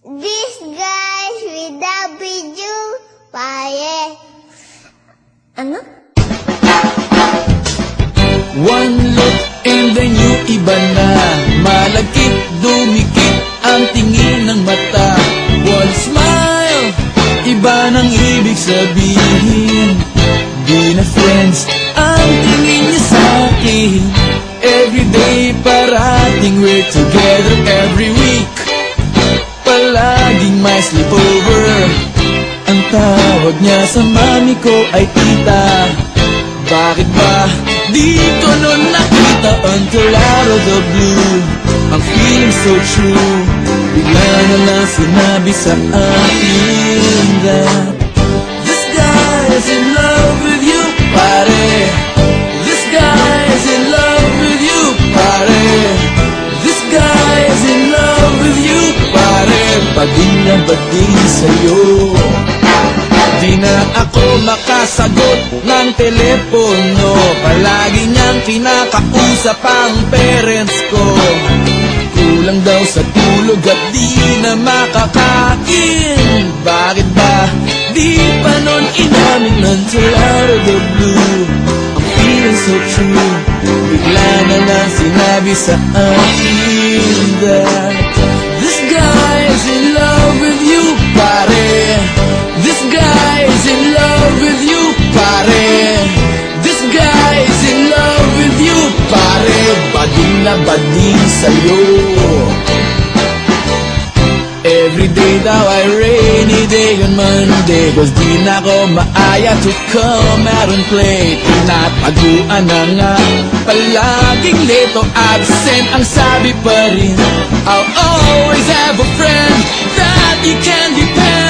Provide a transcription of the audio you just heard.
This guys with the video fire. Ano? One look and then you iba na. Malagkit, dumikit ang tingin ng mata. One smile, iba nang ibig sabihin. Di na friends ang tingin niya sa'kin. Everyday parating we're together every week. Palaging may sleepover. Ang tawag niya sa mami ko ay tita. Bakit ba di ko nun nakita until out of the blue? Ang feeling so true. Bigla na lang sinabi sa akin that this guy is in love with you, pare. This guy is in love with you, pare. This guy is in love with you, pare. Bading na bading sa'yo. Di na ako makasagot ng telepono. Palagi niyang kinakausap ang parents ko. Kulang daw sa tulog at di na makakain. Bakit ba di pa nun inamin until out of the blue? Ang feeling so true. Bigla na lang sinabi sa akin that this guy is in love with you, pare. This guy is in love with you, pare. This guy is in love with you, pare. Bading na bading sa'yo. Everyday daw ay rainy day on Monday, cause di na ko maaya to come out and play. Tinataguan na nga, palaging late o absent. Ang sabi pa rin, I'll always have a friend that you can depend.